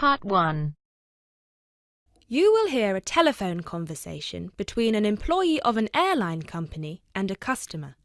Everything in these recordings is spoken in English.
Part 1. You will hear a telephone conversation between an employee of an airline company and a customer.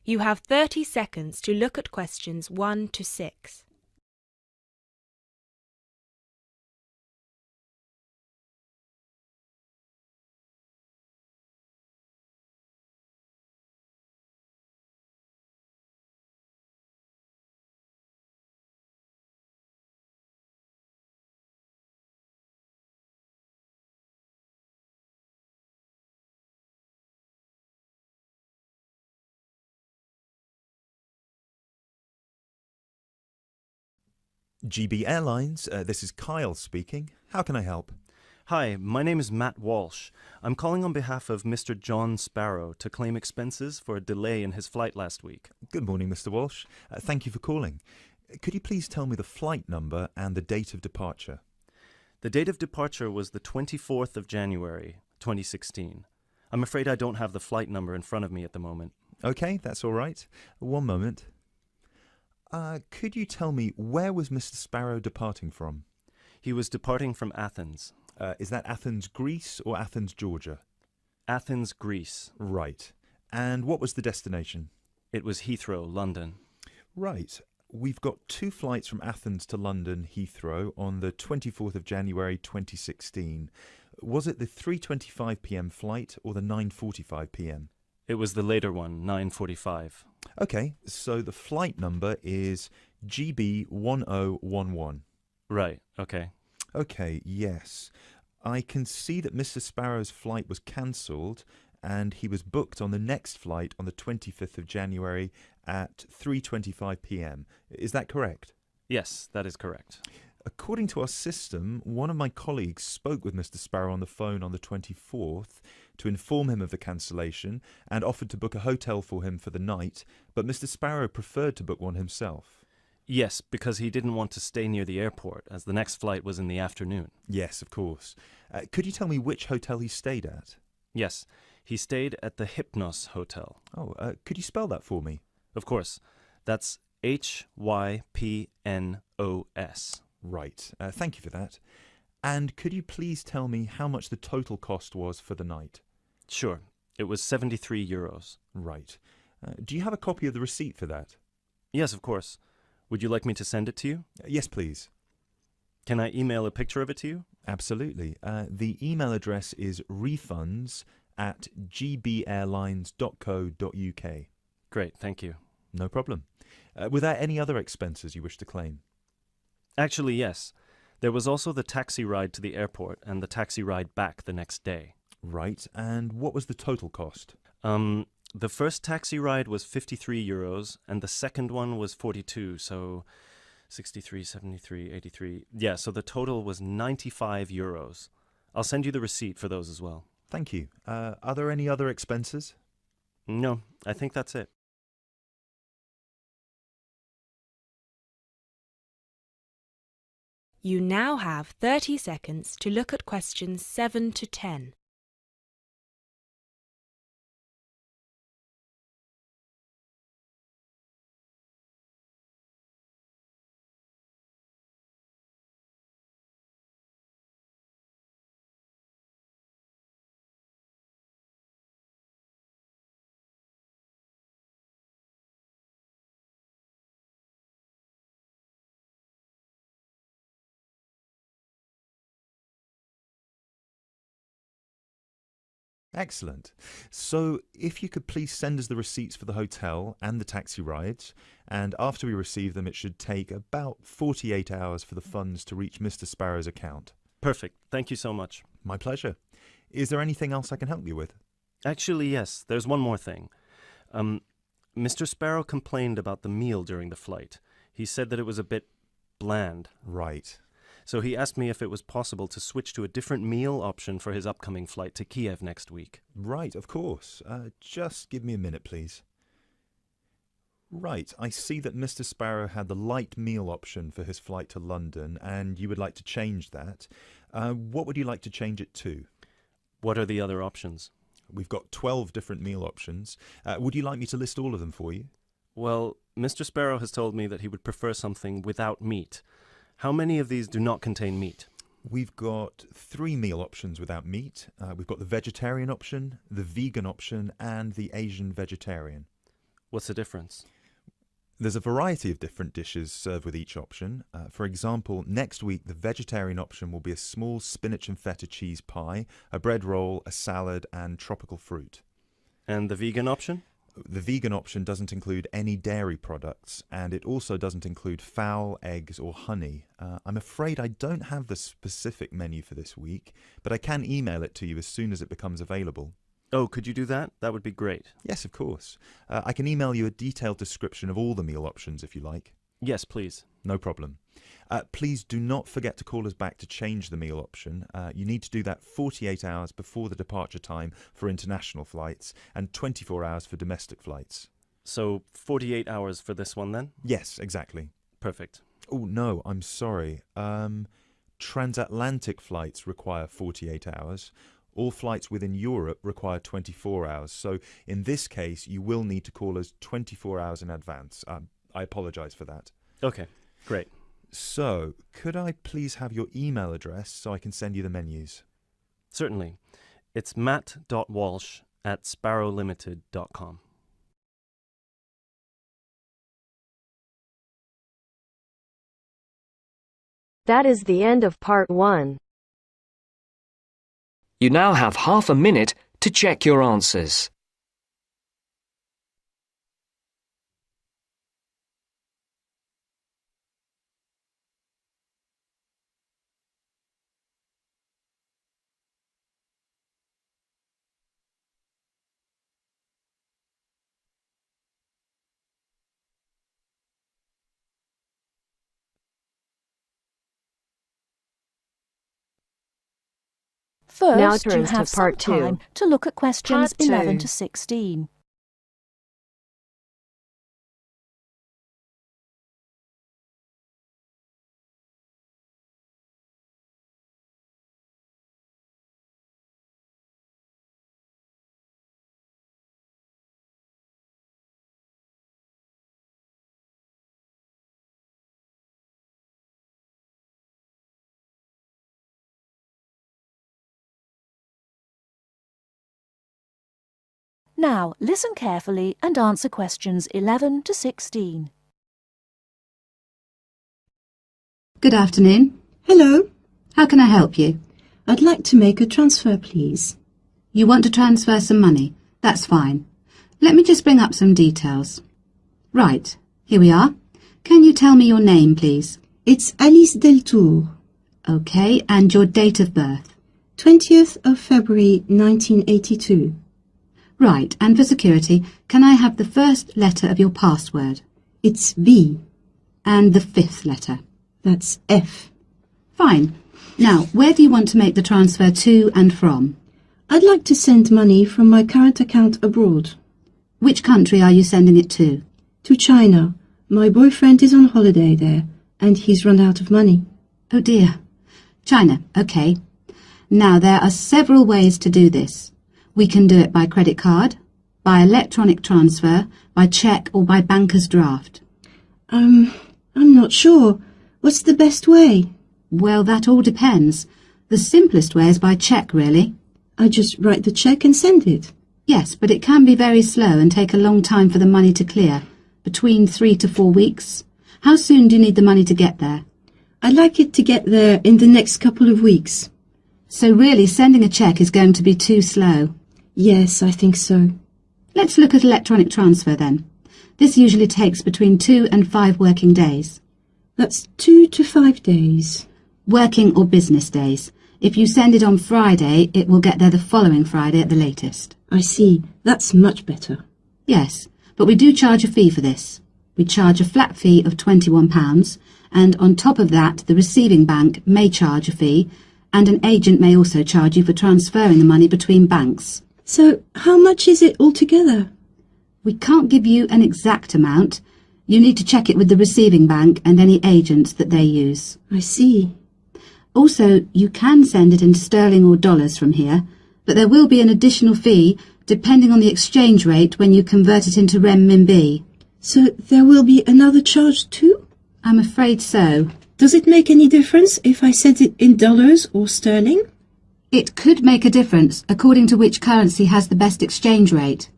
You have 30 seconds to look at questions 1 to 6. GB Airlines, this is Kyle speaking. How can I help? Hi, my name is Matt Walsh. I'm calling on behalf of Mr. John Sparrow to claim expenses for a delay in his flight last week. Good morning, Mr. Walsh. Thank you for calling. Could you please tell me the flight number and the date of departure? The date of departure was the 24th of January, 2016. I'm afraid I don't have the flight number in front of me at the moment. Okay, that's all right. One moment. Could you tell me where was Mr. Sparrow departing from? He was departing from Athens. Is that Athens, Greece or Athens, Georgia? Athens, Greece. Right. And what was the destination? It was Heathrow, London. Right. We've got 2 flights from Athens to London Heathrow on the 24th of January 2016. Was it the 3:25 p.m. flight or the 9:45 p.m.? It was the later one, 9:45. Okay, so the flight number is GB1011. Right, okay. Okay, yes. I can see that Mr. Sparrow's flight was cancelled and he was booked on the next flight on the 25th of January at 3:25 p.m. Is that correct? Yes, that is correct. According to our system, one of my colleagues spoke with Mr. Sparrow on the phone on the 24th to inform him of the cancellation and offered to book a hotel for him for the night, but Mr. Sparrow preferred to book one himself. Yes, because he didn't want to stay near the airport, as the next flight was in the afternoon. Yes, of course. Could you tell me which hotel he stayed at? Yes, he stayed at the Hypnos Hotel. Oh, could you spell that for me? Of course. That's Hypnos. Right. Thank you for that. And could you please tell me how much the total cost was for the night? Sure. It was 73 euros. Right. Do you have a copy of the receipt for that? Yes, of course. Would you like me to send it to you? Yes, please. Can I email a picture of it to you? Absolutely. The email address is refunds@gbairlines.co.uk. Great, thank you. No problem. Were there any other expenses you wish to claim? Actually, yes. There was also the taxi ride to the airport and the taxi ride back the next day. Right. And what was the total cost? The first taxi ride was 53 euros and the second one was 42, so 63, 73, 83. Yeah, so the total was 95 euros. I'll send you the receipt for those as well. Thank you. Are there any other expenses? No, I think that's it. You now have 30 seconds to look at questions 7 to 10. Excellent. So if you could please send us the receipts for the hotel and the taxi rides, and after we receive them, it should take about 48 hours for the funds to reach Mr. Sparrow's account. Perfect. Thank you so much. My pleasure. Is there anything else I can help you with? Actually, yes. There's one more thing. Mr. Sparrow complained about the meal during the flight. He said that it was a bit bland. Right. So he asked me if it was possible to switch to a different meal option for his upcoming flight to Kiev next week. Right, of course. Just give me a minute, please. Right, I see that Mr. Sparrow had the light meal option for his flight to London, and you would like to change that. What would you like to change it to? What are the other options? We've got 12 different meal options. Would you like me to list all of them for you? Well, Mr. Sparrow has told me that he would prefer something without meat. How many of these do not contain meat? We've got 3 meal options without meat. We've got the vegetarian option, the vegan option, and the Asian vegetarian. What's the difference? There's a variety of different dishes served with each option. For example, next week the vegetarian option will be a small spinach and feta cheese pie, a bread roll, a salad, and tropical fruit. And the vegan option? The vegan option doesn't include any dairy products, and it also doesn't include fowl, eggs, or honey. I'm afraid I don't have the specific menu for this week, but I can email it to you as soon as it becomes available. Oh, could you do that? That would be great. Yes, of course. I can email you a detailed description of all the meal options if you like. Yes, please. No problem. Please do not forget to call us back to change the meal option. You need to do that 48 hours before the departure time for international flights and 24 hours for domestic flights. So 48 hours for this one then? Yes, exactly. Perfect. Oh, no, I'm sorry. Transatlantic flights require 48 hours. All flights within Europe require 24 hours. So in this case, you will need to call us 24 hours in advance. I apologise for that. Okay, great. So, could I please have your email address so I can send you the menus? Certainly. It's matt.walsh@sparrowlimited.com. That is the end of part 1. You now have half a minute to check your answers. Now First, you turns to have some part 2. time to look at questions Part 2. 11 to 16. Now, listen carefully and answer questions 11 to 16. Good afternoon. Hello. How can I help you? I'd like to make a transfer, please. You want to transfer some money? That's fine. Let me just bring up some details. Right, here we are. Can you tell me your name, please? It's Alice Deltour. Okay, and your date of birth? 20th of February 1982. Right, and for security, can I have the first letter of your password? It's B. And the 5th letter? That's F. Fine. Now, where do you want to make the transfer to and from? I'd like to send money from my current account abroad. Which country are you sending it to? To China. My boyfriend is on holiday there, and he's run out of money. Oh dear. China, okay. Now, there are several ways to do this. We can do it by credit card, by electronic transfer, by cheque or by banker's draft. I'm not sure. What's the best way? Well, that all depends. The simplest way is by cheque, really. I just write the cheque and send it. Yes, but it can be very slow and take a long time for the money to clear, between 3 to 4 weeks. How soon do you need the money to get there? I'd like it to get there in the next couple of weeks. So really, sending a cheque is going to be too slow. Yes, I think so. Let's look at electronic transfer then. This usually takes between 2 and 5 working days. That's 2 to 5 days. Working or business days. If you send it on Friday, it will get there the following Friday at the latest. I see. That's much better. Yes, but we do charge a fee for this. We charge a flat fee of £21, and on top of that, the receiving bank may charge a fee, and an agent may also charge you for transferring the money between banks. So, how much is it altogether? We can't give you an exact amount. You need to check it with the receiving bank and any agents that they use. I see. Also, you can send it in sterling or dollars from here, but there will be an additional fee depending on the exchange rate when you convert it into renminbi. So there will be another charge too? I'm afraid so. Does it make any difference if I send it in dollars or sterling? It could make a difference according to which currency has the best exchange rate.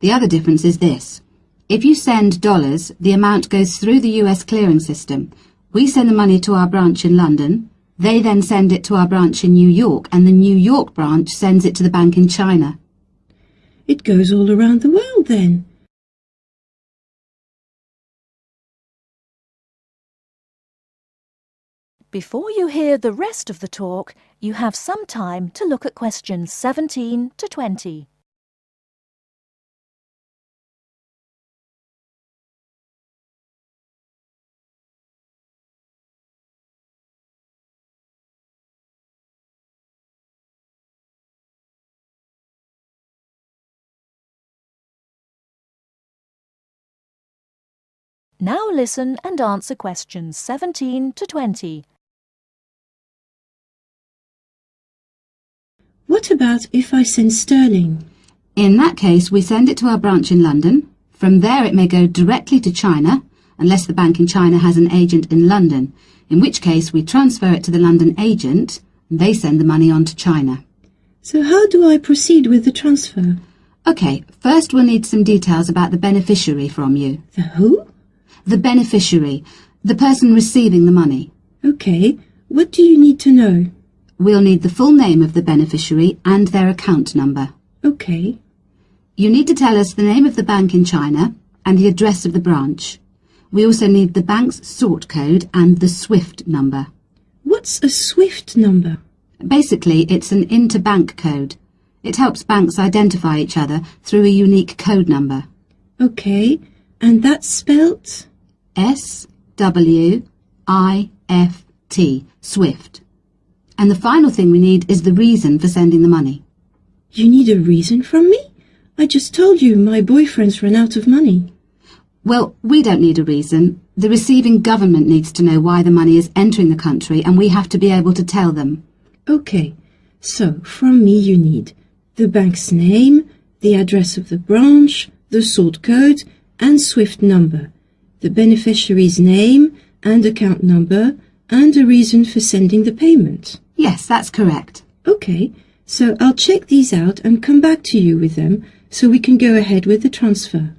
The other difference is this. If you send dollars, the amount goes through the US clearing system. We send the money to our branch in London. They then send it to our branch in New York, and the New York branch sends it to the bank in China. It goes all around the world then. Before you hear the rest of the talk, you have some time to look at questions 17 to 20. Now listen and answer questions 17 to 20. What about if I send sterling? In that case, we send it to our branch in London. From there it may go directly to China, unless the bank in China has an agent in London, in which case we transfer it to the London agent, and they send the money on to China. So how do I proceed with the transfer? OK, first we'll need some details about the beneficiary from you. The who? The beneficiary, the person receiving the money. OK, what do you need to know? We'll need the full name of the beneficiary and their account number. OK. You need to tell us the name of the bank in China and the address of the branch. We also need the bank's sort code and the SWIFT number. What's a SWIFT number? Basically, it's an interbank code. It helps banks identify each other through a unique code number. OK, and that's spelt? SWIFT, SWIFT. And the final thing we need is the reason for sending the money. You need a reason from me? I just told you my boyfriend's run out of money. Well, we don't need a reason. The receiving government needs to know why the money is entering the country, and we have to be able to tell them. OK, so from me you need the bank's name, the address of the branch, the sort code and SWIFT number, the beneficiary's name and account number, and a reason for sending the payment. Yes, that's correct. OK, so I'll check these out and come back to you with them so we can go ahead with the transfer.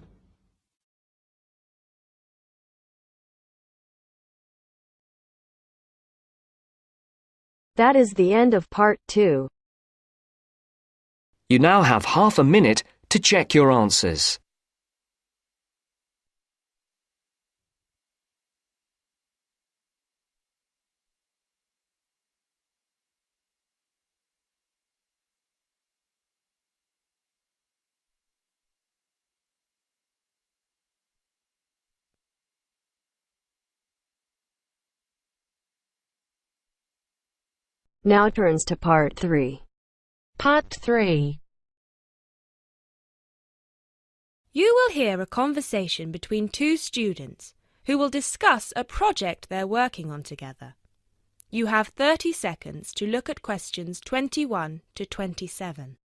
That is the end of part 2. You now have half a minute to check your answers. Now turns to part 3. Part 3. You will hear a conversation between two students who will discuss a project they're working on together. You have 30 seconds to look at questions 21 to 27.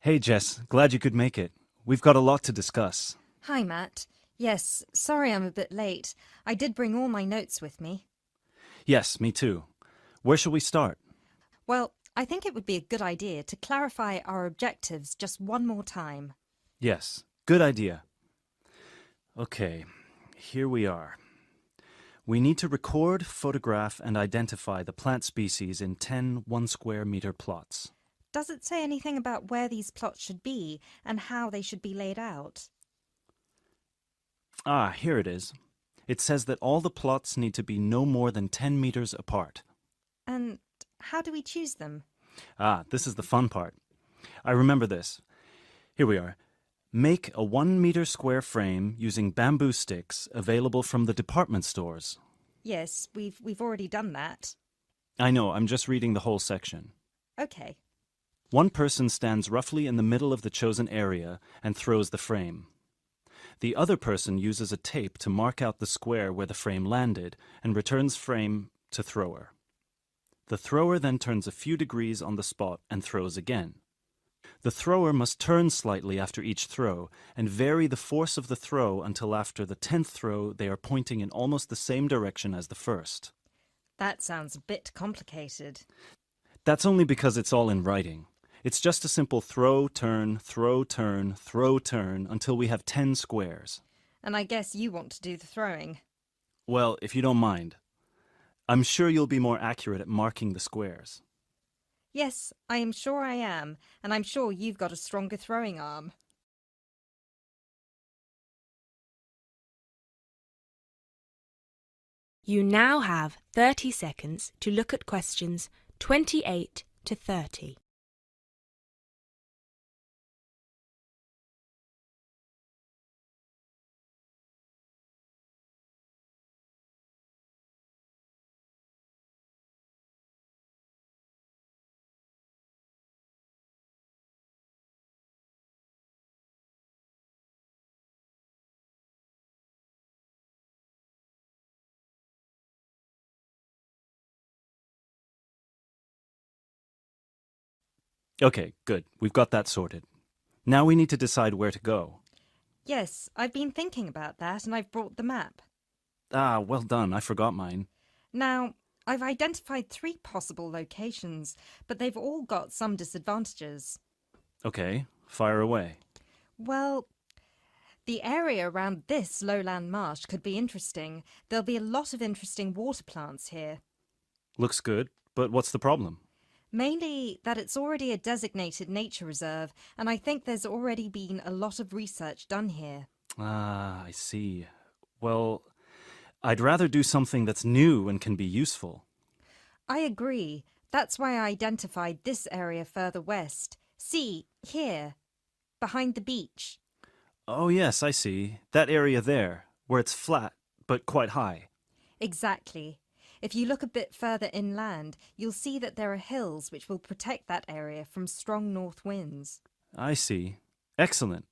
Hey Jess, glad you could make it. We've got a lot to discuss. Hi, Matt. Yes, sorry I'm a bit late. I did bring all my notes with me. Yes, me too. Where shall we start? Well, I think it would be a good idea to clarify our objectives just one more time. Yes, good idea. Okay, here we are. We need to record, photograph, and identify the plant species in 10 1-square-meter plots. Does it say anything about where these plots should be and how they should be laid out? Ah, here it is. It says that all the plots need to be no more than 10 meters apart. And how do we choose them? Ah, this is the fun part. I remember this. Here we are. Make a 1 meter square frame using bamboo sticks available from the department stores. Yes, we've already done that. I know, I'm just reading the whole section. Okay. One person stands roughly in the middle of the chosen area and throws the frame. The other person uses a tape to mark out the square where the frame landed and returns frame to thrower. The thrower then turns a few degrees on the spot and throws again. The thrower must turn slightly after each throw and vary the force of the throw until after the 10th throw they are pointing in almost the same direction as the first. That sounds a bit complicated. That's only because it's all in writing. It's just a simple throw, turn, throw, turn, throw, turn until we have 10 squares. And I guess you want to do the throwing. Well, if you don't mind. I'm sure you'll be more accurate at marking the squares. Yes, I am sure I am, and I'm sure you've got a stronger throwing arm. You now have 30 seconds to look at questions 28 to 30. Okay, good. We've got that sorted. Now we need to decide where to go. Yes, I've been thinking about that and I've brought the map. Ah, well done. I forgot mine. Now, I've identified 3 possible locations, but they've all got some disadvantages. Okay, fire away. Well, the area around this lowland marsh could be interesting. There'll be a lot of interesting water plants here. Looks good, but what's the problem? Mainly that it's already a designated nature reserve, and I think there's already been a lot of research done here. Ah, I see. Well, I'd rather do something that's new and can be useful. I agree. That's why I identified this area further west. See, here, behind the beach. Oh yes, I see. That area there, where it's flat, but quite high. Exactly. If you look a bit further inland, you'll see that there are hills which will protect that area from strong north winds. I see. Excellent.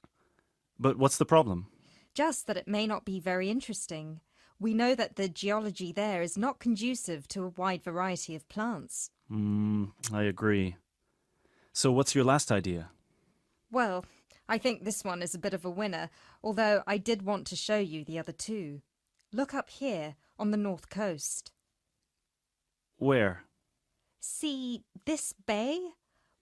But what's the problem? Just that it may not be very interesting. We know that the geology there is not conducive to a wide variety of plants. I agree. So what's your last idea? Well, I think this one is a bit of a winner, although I did want to show you the other 2. Look up here on the north coast. Where? See this bay?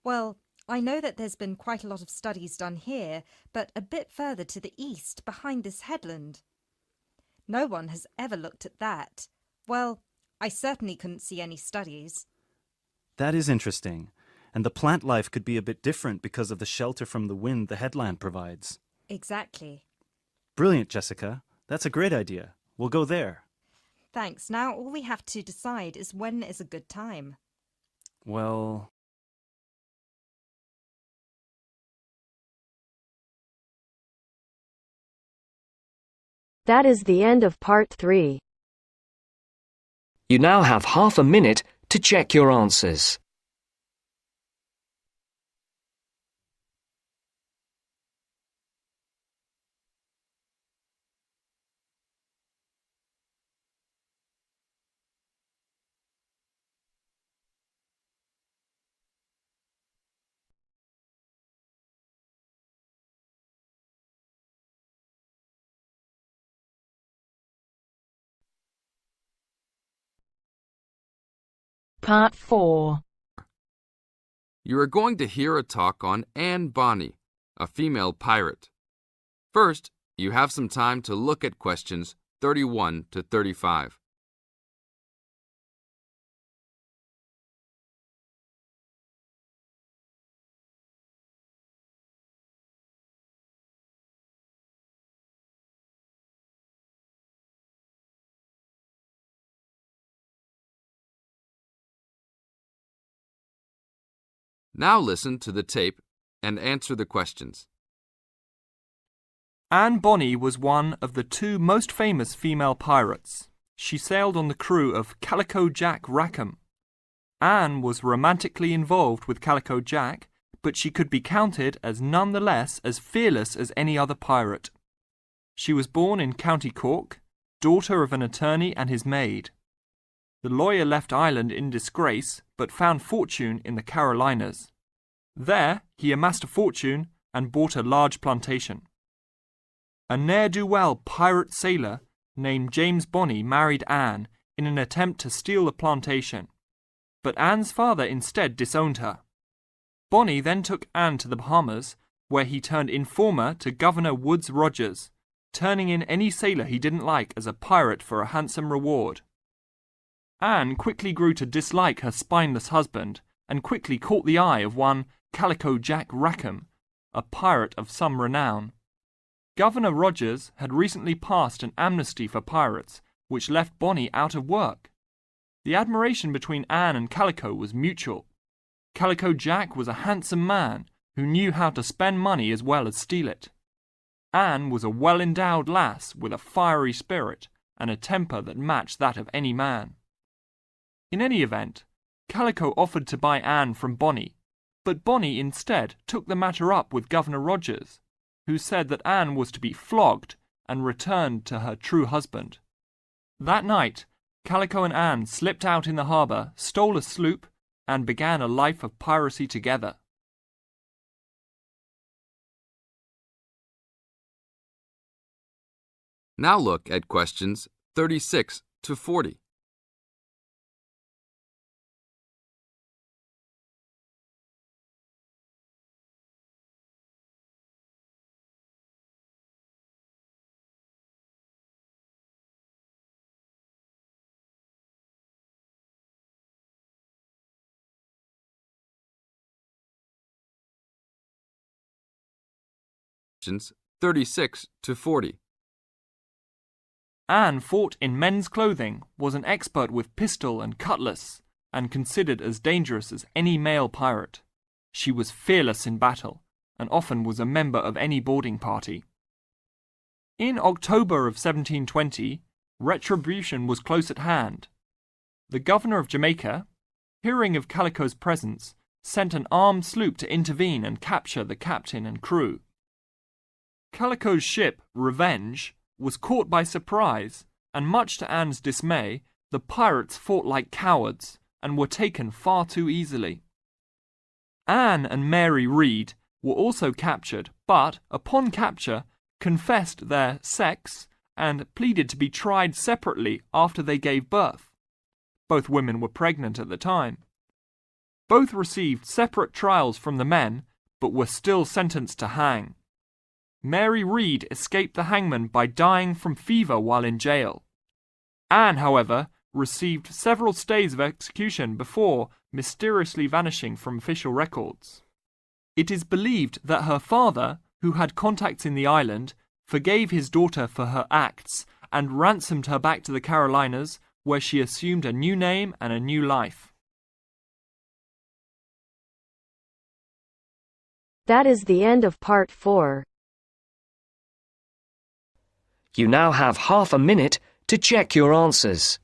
Well, I know that there's been quite a lot of studies done here, but a bit further to the east, behind this headland. No one has ever looked at that. Well, I certainly couldn't see any studies. That is interesting. And the plant life could be a bit different because of the shelter from the wind the headland provides. Exactly. Brilliant, Jessica. That's a great idea. We'll go there. Thanks. Now all we have to decide is when is a good time. Well... That is the end of part 3. You now have half a minute to check your answers. Part 4. You are going to hear a talk on Anne Bonny, a female pirate. First, you have some time to look at questions 31 to 35. Now listen to the tape and answer the questions. Anne Bonny was one of the 2 most famous female pirates. she sailed on the crew of Calico Jack Rackham. Anne was romantically involved with Calico Jack, but she could be counted as none the less as fearless as any other pirate. She was born in County Cork, daughter of an attorney and his maid. The lawyer left Ireland in disgrace, but found fortune in the Carolinas. There he amassed a fortune and bought a large plantation. A ne'er-do-well pirate sailor named James Bonney married Anne in an attempt to steal the plantation, but Anne's father instead disowned her. Bonney then took Anne to the Bahamas, where he turned informer to Governor Woodes Rogers, turning in any sailor he didn't like as a pirate for a handsome reward. Anne quickly grew to dislike her spineless husband and quickly caught the eye of one Calico Jack Rackham, a pirate of some renown. Governor Rogers had recently passed an amnesty for pirates, which left Bonney out of work. The admiration between Anne and Calico was mutual. Calico Jack was a handsome man who knew how to spend money as well as steal it. Anne was a well-endowed lass with a fiery spirit and a temper that matched that of any man. In any event, Calico offered to buy Anne from Bonney, but Bonney instead took the matter up with Governor Rogers, who said that Anne was to be flogged and returned to her true husband. That night, Calico and Anne slipped out in the harbour, stole a sloop, and began a life of piracy together. Now look at questions 36 to 40. Questions 36 to 40. Anne fought in men's clothing, was an expert with pistol and cutlass, and considered as dangerous as any male pirate. She was fearless in battle, and often was a member of any boarding party. In October of 1720, retribution was close at hand. The governor of Jamaica, hearing of Calico's presence, sent an armed sloop to intervene and capture the captain and crew. Calico's ship, Revenge, was caught by surprise, and much to Anne's dismay, the pirates fought like cowards and were taken far too easily. Anne and Mary Read were also captured, but, upon capture, confessed their sex and pleaded to be tried separately after they gave birth. Both women were pregnant at the time. Both received separate trials from the men, but were still sentenced to hang. Mary Read escaped the hangman by dying from fever while in jail. Anne, however, received several stays of execution before mysteriously vanishing from official records. It is believed that her father, who had contacts in the island, forgave his daughter for her acts and ransomed her back to the Carolinas, where she assumed a new name and a new life. That is the end of part 4. You now have half a minute to check your answers.